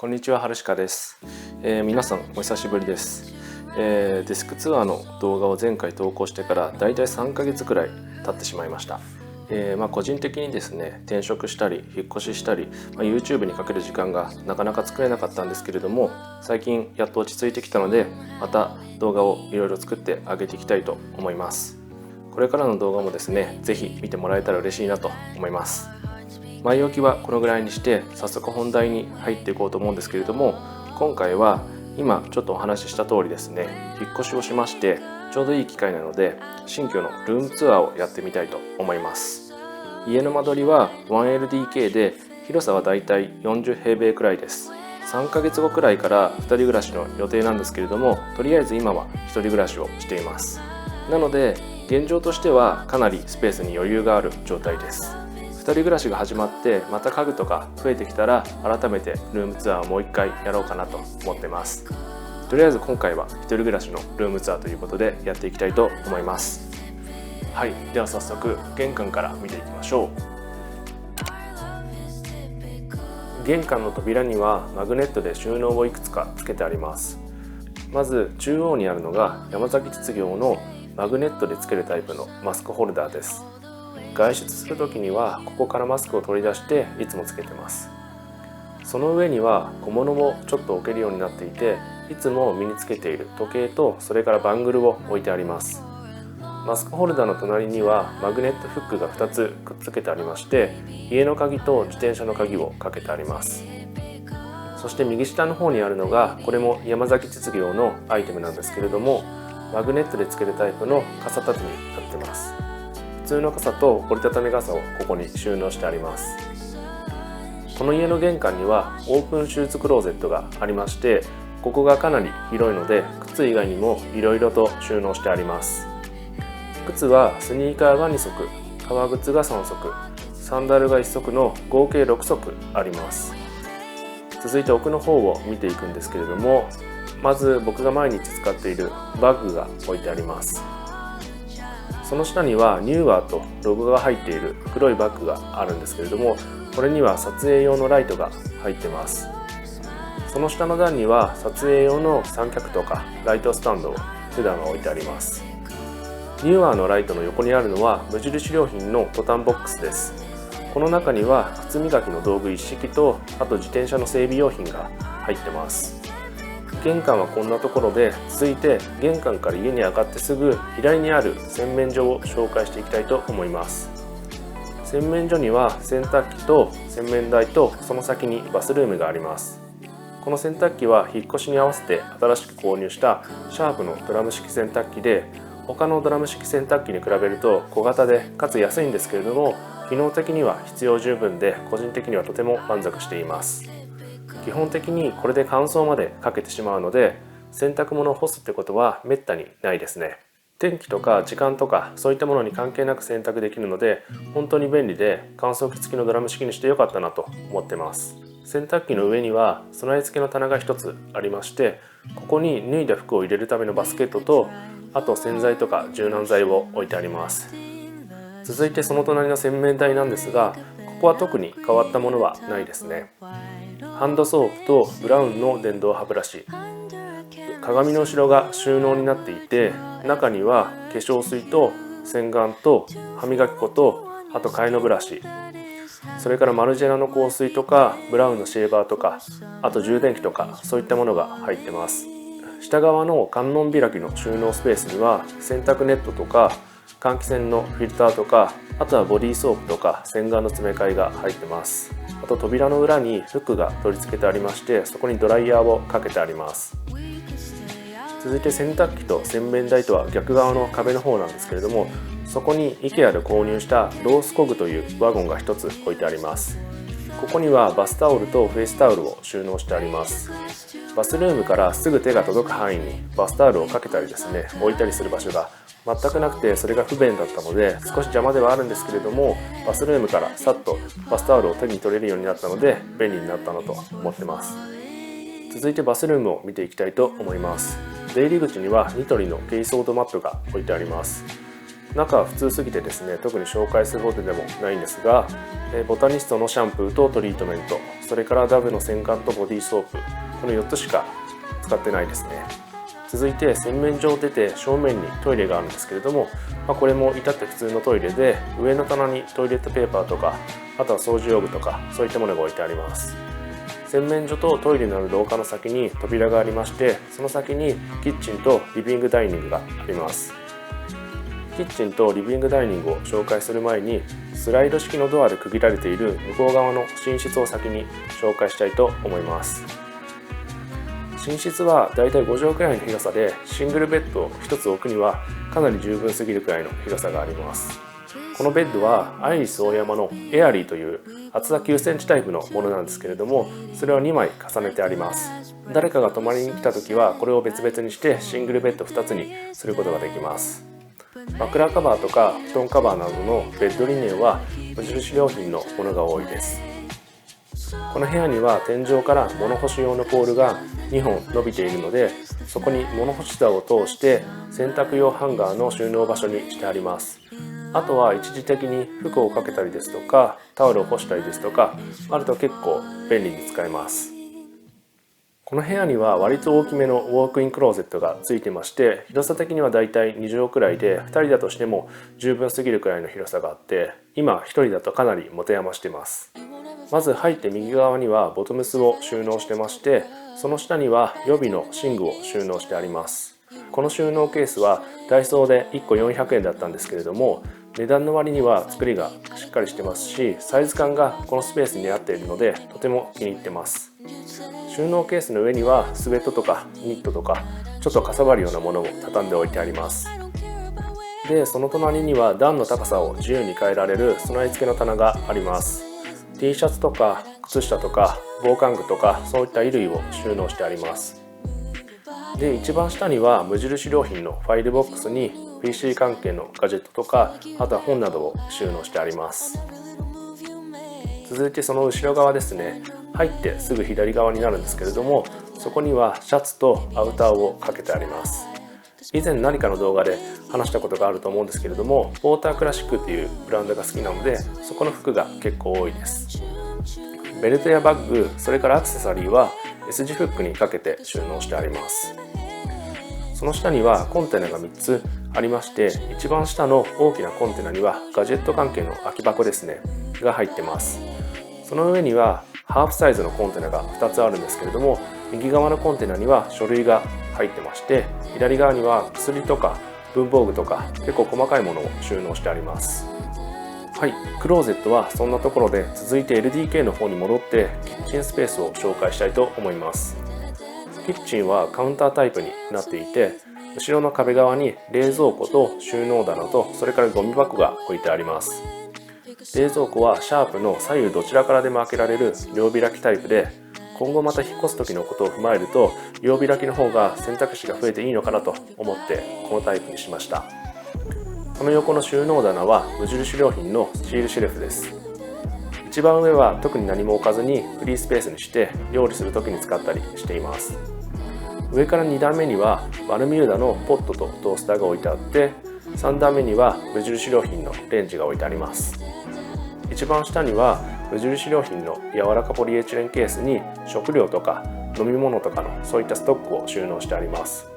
こんにちは、はるしかです。皆さんお久しぶりです。デスクツアーの動画を前回投稿してからだいたい3ヶ月くらい経ってしまいました。個人的にですね、転職したり引っ越ししたり、YouTube にかける時間がなかなか作れなかったんですけれども、最近やっと落ち着いてきたので、また動画をいろいろ作ってあげていきたいと思います。これからの動画もですね、ぜひ見てもらえたら嬉しいなと思います。前置きはこのぐらいにして早速本題に入っていこうと思うんですけれども、今回は今ちょっとお話しした通りですね、引っ越しをしましてちょうどいい機会なので新居のルームツアーをやってみたいと思います。家の間取りは 1LDK で広さはだいたい40平米くらいです。3ヶ月後くらいから2人暮らしの予定なんですけれども、とりあえず今は1人暮らしをしています。なので現状としてはかなりスペースに余裕がある状態です。2人暮らしが始まってまた家具とか増えてきたら改めてルームツアーをもう一回やろうかなと思ってます。とりあえず今回は1人暮らしのルームツアーということでやっていきたいと思います。はい、では早速玄関から見ていきましょう。玄関の扉にはマグネットで収納をいくつかつけてあります。まず中央にあるのが山崎実業のマグネットでつけるタイプのマスクホルダーです。外出する時にはここからマスクを取り出していつもつけてます。その上には小物もちょっと置けるようになっていて、いつも身につけている時計とそれからバングルを置いてあります。マスクホルダーの隣にはマグネットフックが2つくっつけてありまして、家の鍵と自転車の鍵をかけてあります。そして右下の方にあるのが、これも山崎実業のアイテムなんですけれども、マグネットでつけるタイプの傘立てになってます。普通の傘と折りたたみ傘をここに収納してあります。この家の玄関にはオープンシューズクローゼットがありまして、ここがかなり広いので靴以外にもいろいろと収納してあります。靴はスニーカーが2足、革靴が3足、サンダルが1足の合計6足あります。続いて奥の方を見ていくんですけれども、まず僕が毎日使っているバッグが置いてあります。その下にはニューアーとロゴが入っている黒いバッグがあるんですけれども、これには撮影用のライトが入ってます。その下の段には撮影用の三脚とかライトスタンドを普段は置いてあります。ニューアーのライトの横にあるのは無印良品のトタンボックスです。この中には靴磨きの道具一式と、あと自転車の整備用品が入ってます。玄関はこんなところで、続いて玄関から家に上がってすぐ左にある洗面所を紹介していきたいと思います。洗面所には洗濯機と洗面台と、その先にバスルームがあります。この洗濯機は引っ越しに合わせて新しく購入したシャープのドラム式洗濯機で、他のドラム式洗濯機に比べると小型でかつ安いんですけれども、機能的には必要十分で個人的にはとても満足しています。基本的にこれで乾燥までかけてしまうので、洗濯物を干すってことはめったにないですね。天気とか時間とかそういったものに関係なく洗濯できるので、本当に便利で乾燥機付きのドラム式にしてよかったなと思ってます。洗濯機の上には備え付けの棚が一つありまして、ここに脱いだ服を入れるためのバスケットと、あと洗剤とか柔軟剤を置いてあります。続いてその隣の洗面台なんですが、ここは特に変わったものはないですね。ハンドソープとブラウンの電動歯ブラシ、鏡の後ろが収納になっていて、中には化粧水と洗顔と歯磨き粉と、あと替えのブラシ、それからマルジェラの香水とかブラウンのシェーバーとか、あと充電器とかそういったものが入ってます。下側の観音開きの収納スペースには洗濯ネットとか換気扇のフィルターとか、あとはボディーソープとか洗顔の詰め替えが入ってます。あと扉の裏にフックが取り付けてありまして、そこにドライヤーをかけてあります。続いて洗濯機と洗面台とは逆側の壁の方なんですけれども、そこに IKEA で購入したロースコグというワゴンが一つ置いてあります。ここにはバスタオルとフェイスタオルを収納してあります。バスルームからすぐ手が届く範囲にバスタオルをかけたりですね、置いたりする場所が全くなくて、それが不便だったので少し邪魔ではあるんですけれども、バスルームからさっとバスタオルを手に取れるようになったので便利になったなと思ってます。続いてバスルームを見ていきたいと思います。出入り口にはニトリのケイソードマットが置いてあります。中は普通すぎてですね、特に紹介するほどでもないんですが、ボタニストのシャンプーとトリートメント、それからダブの洗顔とボディーソープ、この4つしか使ってないですね。続いて洗面所を出て正面にトイレがあるんですけれども、これも至って普通のトイレで、上の棚にトイレットペーパーとか、あとは掃除用具とかそういったものが置いてあります。洗面所とトイレのある廊下の先に扉がありまして、その先にキッチンとリビングダイニングがあります。キッチンとリビングダイニングを紹介する前に、スライド式のドアで区切られている向こう側の寝室を先に紹介したいと思います。寝室はだいたい5畳くらいの広さで、シングルベッドを1つ置くにはかなり十分すぎるくらいの広さがあります。このベッドはアイリスオーヤマのエアリーという厚さ9センチタイプのものなんですけれども、それを2枚重ねてあります。誰かが泊まりに来た時はこれを別々にしてシングルベッド2つにすることができます。枕カバーとか布団カバーなどのベッドリネンは無印良品のものが多いです。この部屋には天井から物干し用のポールが2本伸びているので、そこに物干し竿を通して洗濯用ハンガーの収納場所にしてあります。あとは一時的に服をかけたりですとか、タオルを干したりですとかあると結構便利に使えます。この部屋には割と大きめのウォークインクローゼットがついてまして、広さ的にはだいたい2畳くらいで、2人だとしても十分すぎるくらいの広さがあって、今1人だとかなり持て余してます。まず入って右側にはボトムスを収納してまして、その下には予備の寝具を収納してあります。この収納ケースはダイソーで1個400円だったんですけれども、値段の割には作りがしっかりしてますし、サイズ感がこのスペースに合っているのでとても気に入ってます。収納ケースの上にはスウェットとかニットとかちょっとかさばるようなものを畳んでおいてあります。で、その隣には段の高さを自由に変えられる備え付けの棚があります。T シャツとか靴下とか防寒具とかそういった衣類を収納してあります。で、一番下には無印良品のファイルボックスに PC 関係のガジェットとか、あとは本などを収納してあります。続いてその後ろ側ですね、入ってすぐ左側になるんですけれども、そこにはシャツとアウターをかけてあります。以前何かの動画で話したことがあると思うんですけれども、ウォータークラシックっていうブランドが好きなので、そこの服が結構多いです。ベルトやバッグ、それからアクセサリーは S 字フックにかけて収納してあります。その下にはコンテナが3つありまして、一番下の大きなコンテナにはガジェット関係の空き箱ですねが入ってます。その上にはハーフサイズのコンテナが2つあるんですけれども、右側のコンテナには書類が入ってまして、左側には薬とか文房具とか結構細かいものを収納してあります。はい、クローゼットはそんなところで、続いて LDK の方に戻ってキッチンスペースを紹介したいと思います。キッチンはカウンタータイプになっていて、後ろの壁側に冷蔵庫と収納棚と、それからゴミ箱が置いてあります。冷蔵庫はシャープの左右どちらからでも開けられる両開きタイプで、今後また引っ越す時のことを踏まえると両開きの方が選択肢が増えていいのかなと思ってこのタイプにしました。その横の収納棚は無印良品のスチールシェルフです。一番上は特に何も置かずにフリースペースにして料理する時に使ったりしています。上から2段目にはバルミューダのポットとトースターが置いてあって、3段目には無印良品のレンジが置いてあります。一番下には無印良品の柔らかポリエチレンケースに食料とか飲み物とかのそういったストックを収納してあります。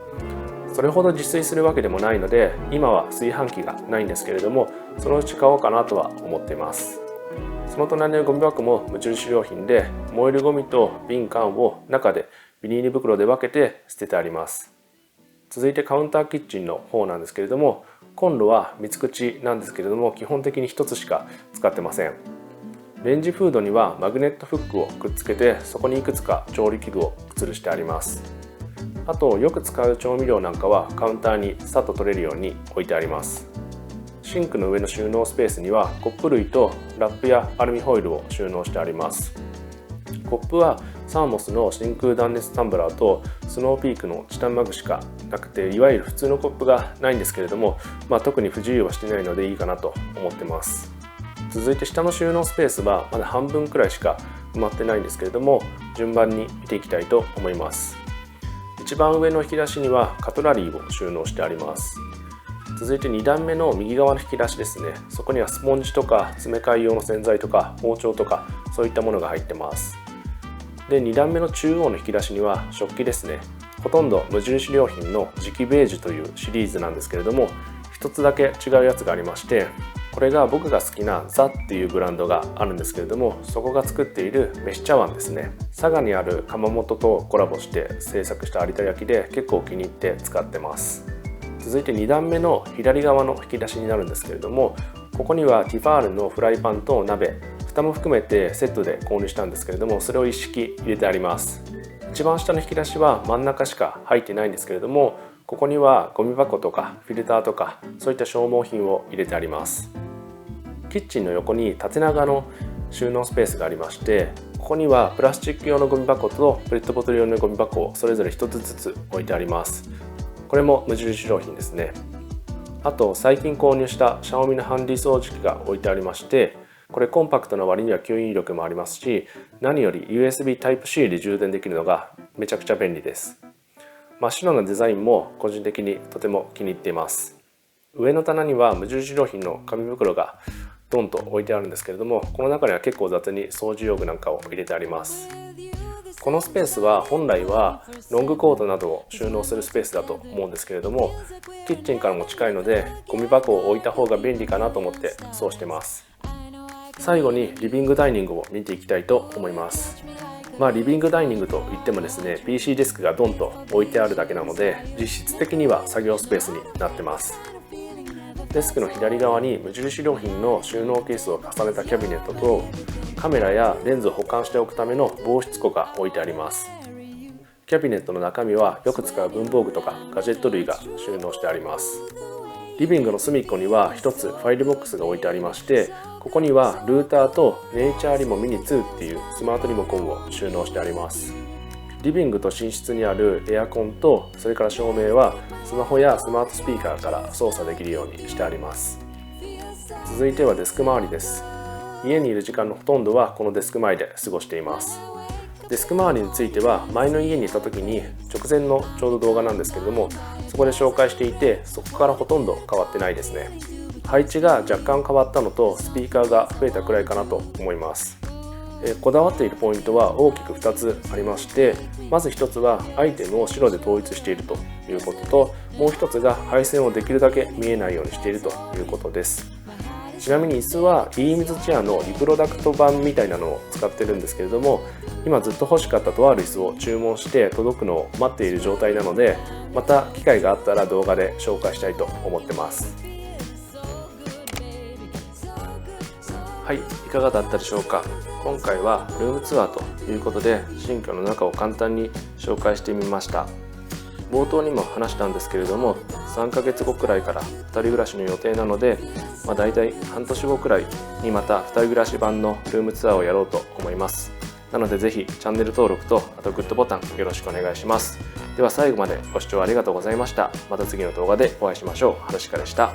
それほど自炊するわけでもないので、今は炊飯器がないんですけれども、そのうち買おうかなとは思っています。その隣のゴミ箱も無印良品で、燃えるゴミと瓶缶を中でビニール袋で分けて捨ててあります。続いてカウンターキッチンの方なんですけれども、コンロは3つ口なんですけれども、基本的に1つしか使ってません。レンジフードにはマグネットフックをくっつけて、そこにいくつか調理器具を吊るしてあります。あとよく使う調味料なんかはカウンターにさっと取れるように置いてあります。シンクの上の収納スペースにはコップ類とラップやアルミホイルを収納してあります。コップはサーモスの真空断熱タンブラーとスノーピークのチタンマグしかなくて、いわゆる普通のコップがないんですけれども、特に不自由はしてないのでいいかなと思ってます。続いて下の収納スペースはまだ半分くらいしか埋まってないんですけれども、順番に見ていきたいと思います。一番上の引き出しにはカトラリーを収納してあります。続いて2段目の右側の引き出しですね。そこにはスポンジとか詰め替え用の洗剤とか包丁とかそういったものが入ってます。で2段目の中央の引き出しには食器ですね。ほとんど無印良品の磁気ベージュというシリーズなんですけれども、一つだけ違うやつがありまして、これが僕が好きなザっていうブランドがあるんですけれども、そこが作っている飯茶碗ですね。佐賀にある窯元とコラボして制作した有田焼で結構気に入って使ってます。続いて2段目の左側の引き出しになるんですけれども、ここにはティファールのフライパンと鍋、蓋も含めてセットで購入したんですけれども、それを一式入れてあります。一番下の引き出しは真ん中しか入ってないんですけれども、ここにはゴミ箱とかフィルターとかそういった消耗品を入れてあります。キッチンの横に縦長の収納スペースがありまして、ここにはプラスチック用のゴミ箱とペットボトル用のゴミ箱をそれぞれ1つずつ置いてあります。これも無印良品ですね。あと最近購入したシャオミのハンディ掃除機が置いてありまして、これコンパクトな割には吸引力もありますし、何より USB Type-C で充電できるのがめちゃくちゃ便利です。真っ白なデザインも個人的にとても気に入っています。上の棚には無印良品の紙袋がドンと置いてあるんですけれども、この中には結構雑に掃除用具なんかを入れてあります。このスペースは本来はロングコートなどを収納するスペースだと思うんですけれども、キッチンからも近いのでゴミ箱を置いた方が便利かなと思ってそうしてます。最後にリビングダイニングを見ていきたいと思います。リビングダイニングといってもですね、 PC デスクがドンと置いてあるだけなので、実質的には作業スペースになってます。デスクの左側に無印良品の収納ケースを重ねたキャビネットとカメラやレンズを保管しておくための防湿庫が置いてあります。キャビネットの中身はよく使う文房具とかガジェット類が収納してあります。リビングの隅っこには一つファイルボックスが置いてありまして、ここにはルーターとネイチャーリモミニ2っていうスマートリモコンを収納してあります。リビングと寝室にあるエアコンとそれから照明はスマホやスマートスピーカーから操作できるようにしてあります。続いてはデスク周りです。家にいる時間のほとんどはこのデスク前で過ごしています。デスク周りについては前の家にいた時に直前のちょうど動画なんですけれども、そこで紹介していて、そこからほとんど変わってないですね。配置が若干変わったのとスピーカーが増えたくらいかなと思います。こだわっているポイントは大きく2つありまして、まず1つはアイテムを白で統一しているということと、もう1つが配線をできるだけ見えないようにしているということです。ちなみに椅子はイーミズチェアのリプロダクト版みたいなのを使ってるんですけれども、今ずっと欲しかったとある椅子を注文して届くのを待っている状態なので、また機会があったら動画で紹介したいと思ってます。はい、いかがだったでしょうか。今回はルームツアーということで新居の中を簡単に紹介してみました。冒頭にも話したんですけれども、3ヶ月後くらいから2人暮らしの予定なので、だいたい半年後くらいにまた2人暮らし版のルームツアーをやろうと思います。なのでぜひチャンネル登録とあとグッドボタンよろしくお願いします。では最後までご視聴ありがとうございました。また次の動画でお会いしましょう。はるしかでした。